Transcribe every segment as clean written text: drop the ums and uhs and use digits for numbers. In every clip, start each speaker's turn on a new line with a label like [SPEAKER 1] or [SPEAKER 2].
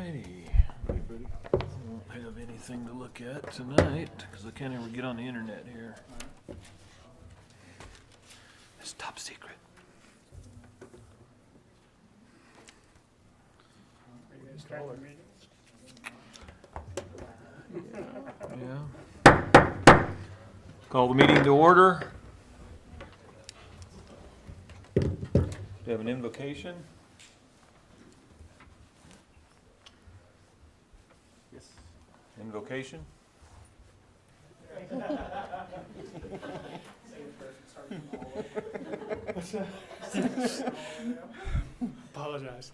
[SPEAKER 1] righty. I won't have anything to look at tonight because I can't ever get on the internet here. It's top secret. Yeah. Call the meeting to order. Do you have an invocation?
[SPEAKER 2] Yes.
[SPEAKER 1] Invocation?
[SPEAKER 2] Apologize.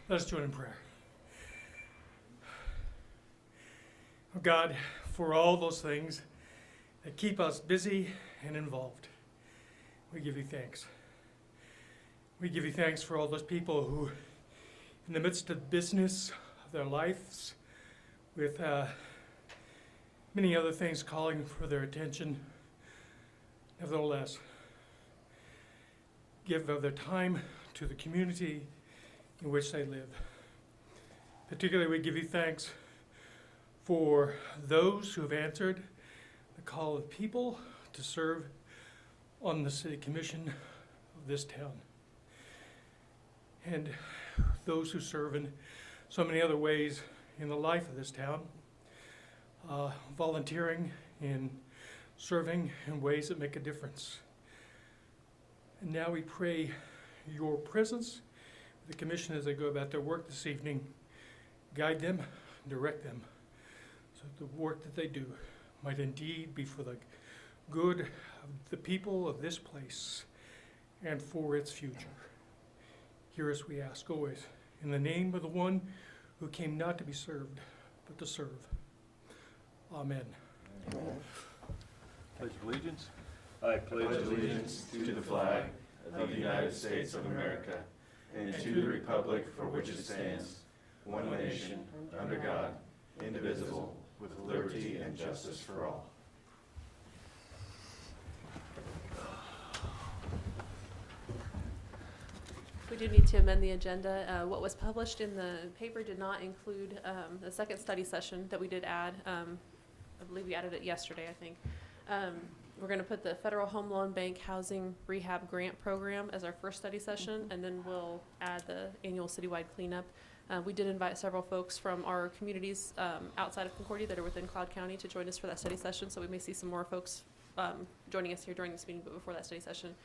[SPEAKER 2] Let us join in prayer. Oh God, for all those things that keep us busy and involved, we give you thanks. We give you thanks for all those people who, in the midst of business of their lives, with many other things calling for their attention, nevertheless, give of their time to the community in which they live. Particularly, we give you thanks for those who have answered the call of people to serve on the city commission of this town. And those who serve in so many other ways in the life of this town, volunteering and serving in ways that make a difference. And now we pray your presence with the commission as they go about their work this evening. Guide them, direct them, so that the work that they do might indeed be for the good of the people of this place and for its future. Hear us, we ask always, in the name of the one who came not to be served, but to serve. Amen.
[SPEAKER 1] Amen. Pledge of allegiance.
[SPEAKER 3] I pledge allegiance to the flag of the United States of America and to the republic for which it stands, one nation, under God, indivisible, with liberty and justice for all.
[SPEAKER 4] We do need to amend the agenda. What was published in the paper did not include the second study session that we did add. I believe we added it yesterday, I think. We're going to put the Federal Home Loan Bank Housing Rehab Grant Program as our first study session, and then we'll add the annual citywide cleanup. We did invite several folks from our communities outside of Concordia that are within Cloud County to join us for that study session, so we may see some more folks joining us here during this meeting, but before that study session.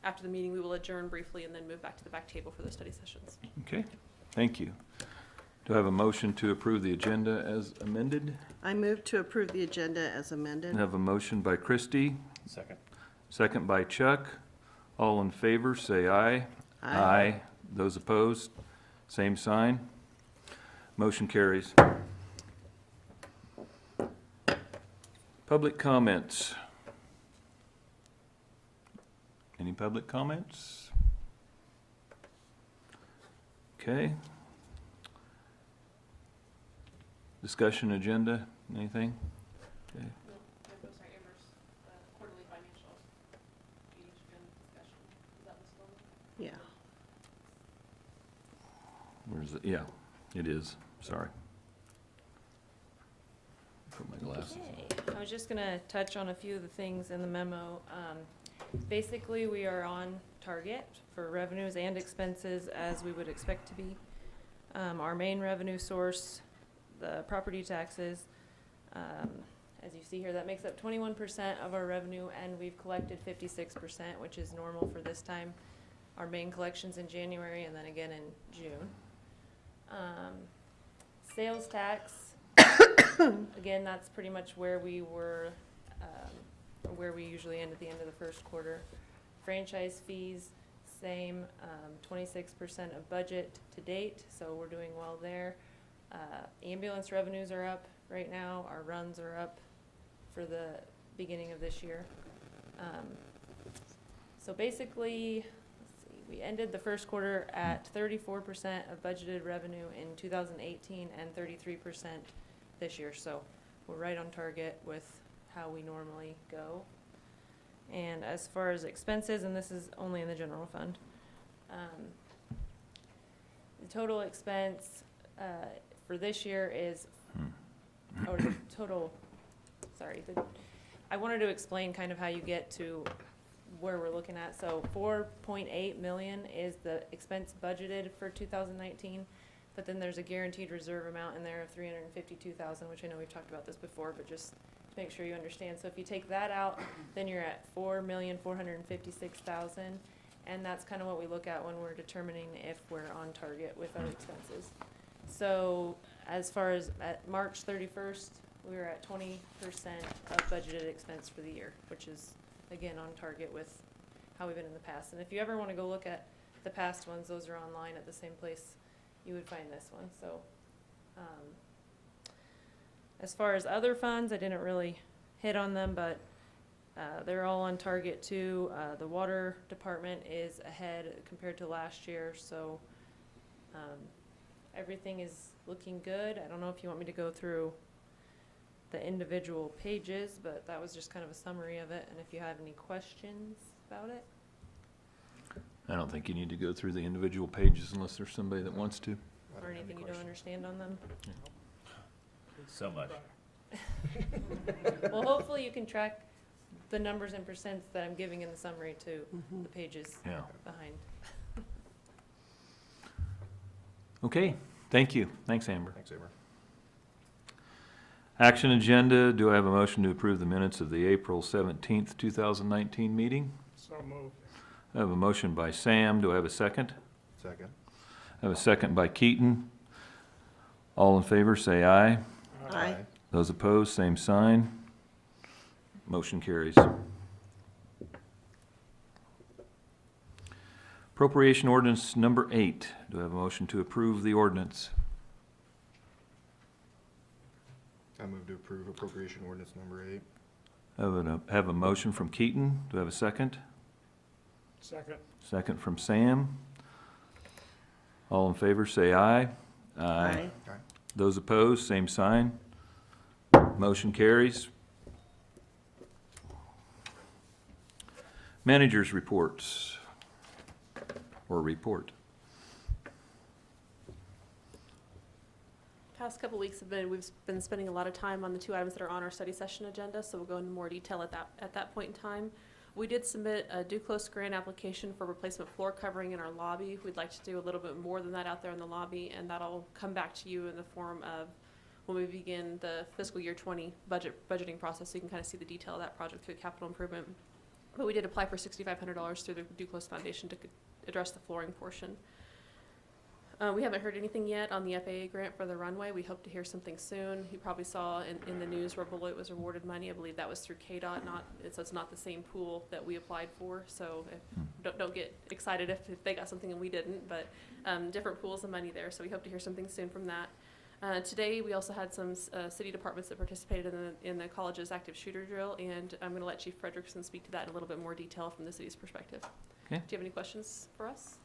[SPEAKER 4] After the meeting, we will adjourn briefly and then move back to the back table for the study sessions.
[SPEAKER 1] Okay, thank you. Do I have a motion to approve the agenda as amended?
[SPEAKER 5] I move to approve the agenda as amended.
[SPEAKER 1] I have a motion by Christie,
[SPEAKER 2] Second.
[SPEAKER 1] second by Chuck. All in favor, say aye.
[SPEAKER 5] Aye.
[SPEAKER 1] Those opposed, same sign. Motion carries. Public comments. Any public comments? Okay. Discussion agenda, anything? Okay.
[SPEAKER 4] Sorry, Amber's quarterly financial discussion. Is that listed?
[SPEAKER 5] Yeah.
[SPEAKER 1] Where's it? Yeah, it is. Sorry. Put my glasses on.
[SPEAKER 6] Okay. I was just gonna touch on a few of the things in the memo. Basically, we are on target for revenues and expenses as we would expect to be. Our main revenue source, the property taxes, as you see here, that makes up 21% of our revenue, and we've collected 56%, which is normal for this time. Our main collections in January and then again in June. Sales tax, again, that's pretty much where we were, where we usually end at the end of the first quarter. Franchise fees, same, 26% of budget to date, so we're doing well there. Ambulance revenues are up right now. Our runs are up for the beginning of this year. So basically, let's see, we ended the first quarter at 34% of budgeted revenue in 2018 and 33% this year. So we're right on target with how we normally go. And as far as expenses, and this is only in the general fund, the total expense for this year is, oh, total, sorry, I wanted to explain kind of how you get to where we're looking at. So 4.8 million is the expense budgeted for 2019, but then there's a guaranteed reserve amount in there of 352,000, which I know we've talked about this before, but just to make sure you understand. So if you take that out, then you're at 4,456,000, and that's kind of what we look at when we're determining if we're on target with our expenses. So as far as at March 31st, we were at 20% of budgeted expense for the year, which is, again, on target with how we've been in the past. And if you ever want to go look at the past ones, those are online at the same place you would find this one. So as far as other funds, I didn't really hit on them, but they're all on target too. The water department is ahead compared to last year, so everything is looking good. I don't know if you want me to go through the individual pages, but that was just kind of a summary of it, and if you have any questions about it.
[SPEAKER 1] I don't think you need to go through the individual pages unless there's somebody that wants to.
[SPEAKER 6] Or anything you don't understand on them.
[SPEAKER 3] So much.
[SPEAKER 6] Well, hopefully you can track the numbers and percents that I'm giving in the summary to the pages
[SPEAKER 1] Yeah.
[SPEAKER 6] behind.
[SPEAKER 1] Okay, thank you. Thanks, Amber.
[SPEAKER 3] Thanks, Amber.
[SPEAKER 1] Action agenda, do I have a motion to approve the minutes of the April 17th, 2019 meeting?
[SPEAKER 2] So moved.
[SPEAKER 1] I have a motion by Sam. Do I have a second?
[SPEAKER 3] Second.
[SPEAKER 1] I have a second by Keaton. All in favor, say aye.
[SPEAKER 5] Aye.
[SPEAKER 1] Those opposed, same sign. Motion carries. Appropriation ordinance number 8. Do I have a motion to approve the ordinance?
[SPEAKER 7] I move to approve appropriation ordinance number 8.
[SPEAKER 1] I have a motion from Keaton. Do I have a second?
[SPEAKER 2] Second.
[SPEAKER 1] Second from Sam. All in favor, say aye.
[SPEAKER 5] Aye.
[SPEAKER 1] Those opposed, same sign. Motion carries. Managers' reports, or report.
[SPEAKER 4] Past couple weeks we've been spending a lot of time on the 2 items that are on our study session agenda, so we'll go into more detail at that point in time. We did submit a Duclos grant application for replacement floor covering in our lobby. We'd like to do a little bit more than that out there in the lobby, and that'll come back to you in the form of when we begin the fiscal year 20 budgeting process, so you can kind of see the detail of that project through capital improvement. But we did apply for $6,500 through the Duclos Foundation to address the flooring portion. We haven't heard anything yet on the FAA grant for the runway. We hope to hear something soon. You probably saw in the news where Beloit was awarded money. I believe that was through KDOT, so it's not the same pool that we applied for. So don't get excited if they got something and we didn't, but different pools of money there. So we hope to hear something soon from that. Today, we also had some city departments that participated in the college's active shooter drill, and I'm going to let Chief Frederickson speak to that in a little bit more detail from the city's perspective.
[SPEAKER 1] Okay.
[SPEAKER 4] Do you have any questions for us?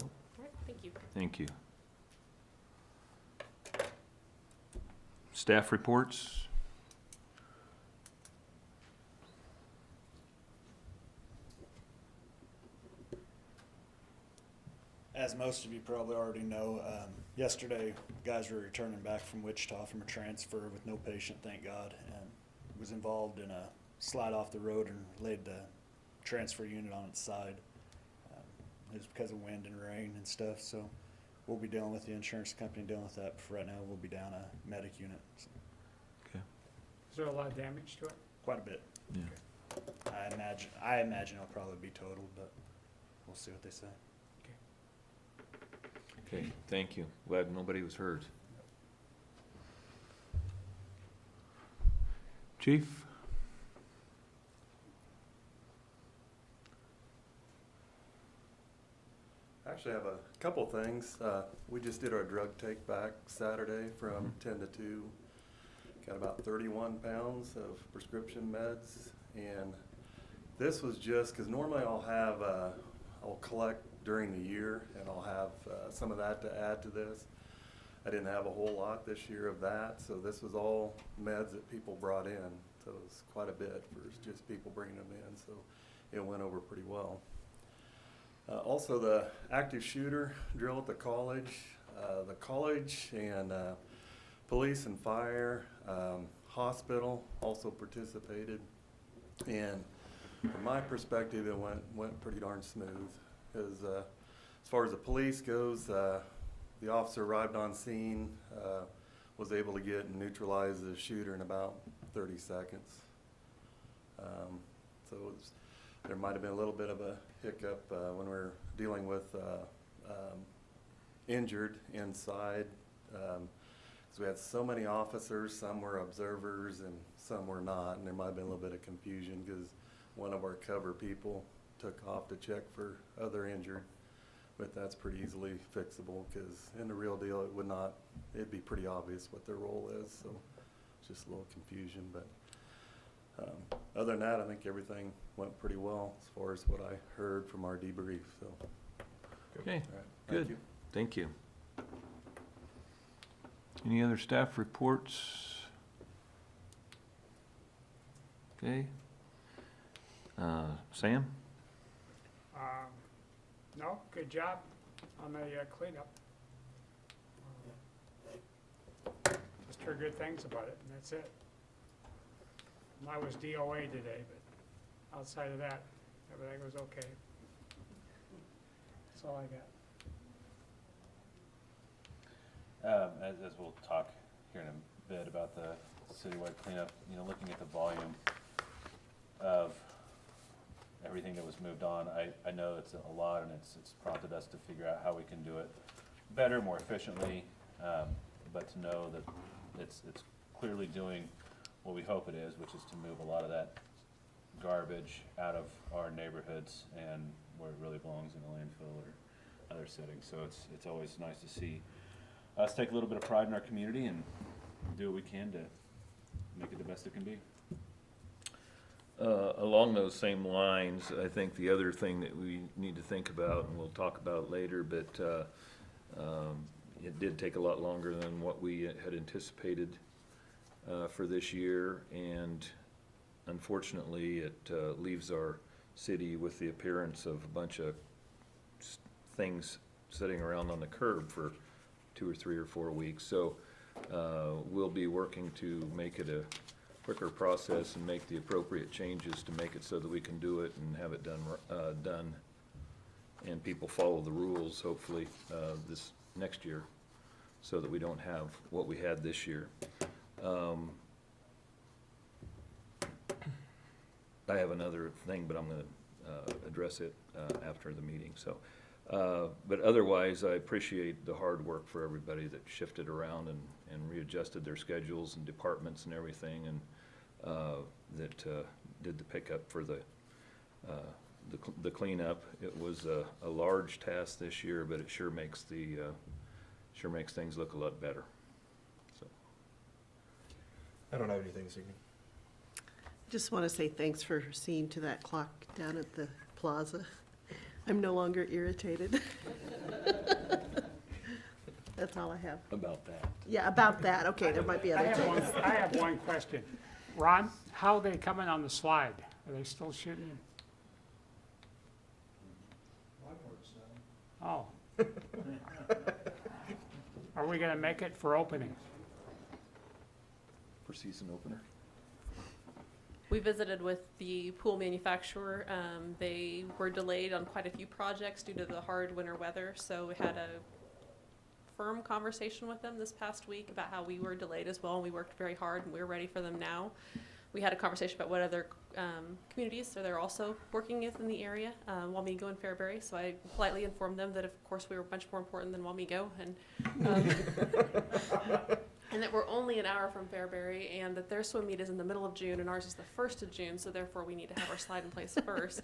[SPEAKER 4] All right, thank you.
[SPEAKER 1] Thank you. Staff reports.
[SPEAKER 8] As most of you probably already know, yesterday guys were returning back from Wichita from a transfer with no patient, thank God, and was involved in a slide off the road and laid the transfer unit on its side. It was because of wind and rain and stuff, so we'll be dealing with the insurance company dealing with that. For right now, we'll be down a medic unit. So
[SPEAKER 2] Is there a lot of damage to it?
[SPEAKER 8] quite a bit.
[SPEAKER 1] Yeah.
[SPEAKER 8] I imagine it'll probably be totaled, but we'll see what they say.
[SPEAKER 1] Okay, thank you. Glad nobody was hurt. Chief?
[SPEAKER 3] Actually, I have a couple things. We just did our drug take back Saturday from 10 to 2. Got about 31 pounds of prescription meds. And this was just, because normally I'll collect during the year and I'll have some of that to add to this. I didn't have a whole lot this year of that, so this was all meds that people brought in. So it was quite a bit for just people bringing them in, so it went over pretty well. Also, the active shooter drill at the college, the college and police and fire, hospital also participated. And from my perspective, it went pretty darn smooth. As far as the police goes, the officer arrived on scene, was able to get and neutralize the shooter in about 30 seconds. So there might have been a little bit of a hiccup when we were dealing with injured inside. So we had so many officers, some were observers and some were not, and there might have been a little bit of confusion because one of our cover people took off to check for other injured. But that's pretty easily fixable because in the real deal it'd be pretty obvious what their role is, so it's just a little confusion. But other than that, I think everything went pretty well as far as what I heard from our debrief, so.
[SPEAKER 1] Okay,
[SPEAKER 3] All right,
[SPEAKER 1] good.
[SPEAKER 3] thank you.
[SPEAKER 1] Thank you. Any other staff reports? Okay. Sam?
[SPEAKER 9] No, good job on the cleanup. Just heard good things about it, and that's it. And I was DOA today, but outside of that, everything was okay. That's all I got.
[SPEAKER 10] As we'll talk here in a bit about the citywide cleanup, looking at the volume of everything that was moved on, I know it's a lot, and it's prompted us to figure out how we can do it better, more efficiently, but to know that it's clearly doing what we hope it is, which is to move a lot of that garbage out of our neighborhoods and where it really belongs in a landfill or other settings. So it's always nice to see us take a little bit of pride in our community and do what we can to make it the best it can be.
[SPEAKER 1] Along those same lines, I think the other thing that we need to think about, and we'll talk about later, but it did take a lot longer than what we had anticipated for this year, and unfortunately it leaves our city with the appearance of a bunch of things sitting around on the curb for 2 or 3 or 4 weeks. So we'll be working to make it a quicker process and make the appropriate changes to make it so that we can do it and have it done and people follow the rules, hopefully, this next year, so that we don't have what we had this year. I have another thing, but I'm going to address it after the meeting. So, but otherwise, I appreciate the hard work for everybody that shifted around and readjusted their schedules and departments and everything, and that did the pickup for the cleanup. It was a large task this year, but it sure makes things look a lot better. So.
[SPEAKER 7] I don't have anything this evening.
[SPEAKER 5] Just want to say thanks for seeing to that clock down at the plaza. I'm no longer irritated. That's all I have.
[SPEAKER 1] About that.
[SPEAKER 5] Yeah, about that. Okay, there might be other things.
[SPEAKER 9] I have one question. Ron, how are they coming on the slide? Are they still shooting? Oh. Are we gonna make it for opening?
[SPEAKER 1] For season opener.
[SPEAKER 4] We visited with the pool manufacturer. They were delayed on quite a few projects due to the hard winter weather, so we had a firm conversation with them this past week about how we were delayed as well, and we worked very hard, and we're ready for them now. We had a conversation about what other communities they're also working with in the area, Wamego and Fairbury, so I politely informed them that of course we were much more important than Wamego, and and that we're only an hour from Fairbury, and that their swim meet is in the middle of June and ours is the 1st of June, so therefore we need to have our slide in place first.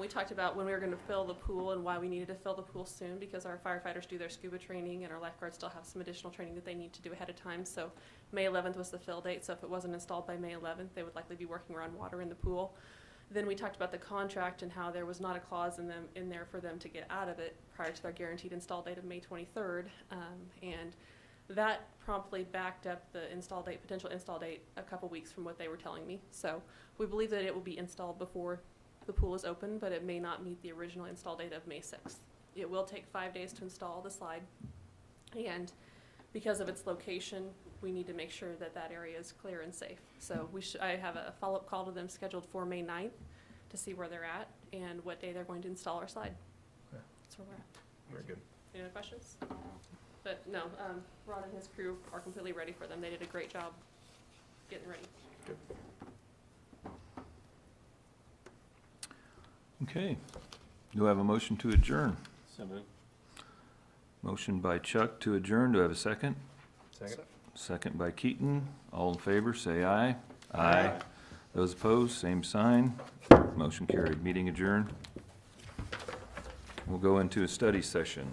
[SPEAKER 4] We talked about when we were going to fill the pool and why we needed to fill the pool soon, because our firefighters do their scuba training and our lifeguards still have some additional training that they need to do ahead of time. So May 11th was the fill date, so if it wasn't installed by May 11th, they would likely be working around water in the pool. Then we talked about the contract and how there was not a clause in there for them to get out of it prior to their guaranteed install date of May 23rd, and that promptly backed up the potential install date a couple weeks from what they were telling me. So we believe that it will be installed before the pool is open, but it may not meet the original install date of May 6th. It will take 5 days to install the slide. And because of its location, we need to make sure that that area is clear and safe. So I have a follow-up call to them scheduled for May 9th to see where they're at and what day they're going to install our slide.
[SPEAKER 1] Okay.
[SPEAKER 4] That's where we're at.
[SPEAKER 7] Very good.
[SPEAKER 4] Any other questions? But no, Ron and his crew are completely ready for them. They did a great job getting ready.
[SPEAKER 1] Okay. Do I have a motion to adjourn?
[SPEAKER 10] So moved.
[SPEAKER 1] Motion by Chuck to adjourn. Do I have a second?
[SPEAKER 7] Second?
[SPEAKER 1] Second by Keaton. All in favor, say aye.
[SPEAKER 10] Aye.
[SPEAKER 1] Those opposed, same sign. Motion carried. Meeting adjourned. We'll go into a study session.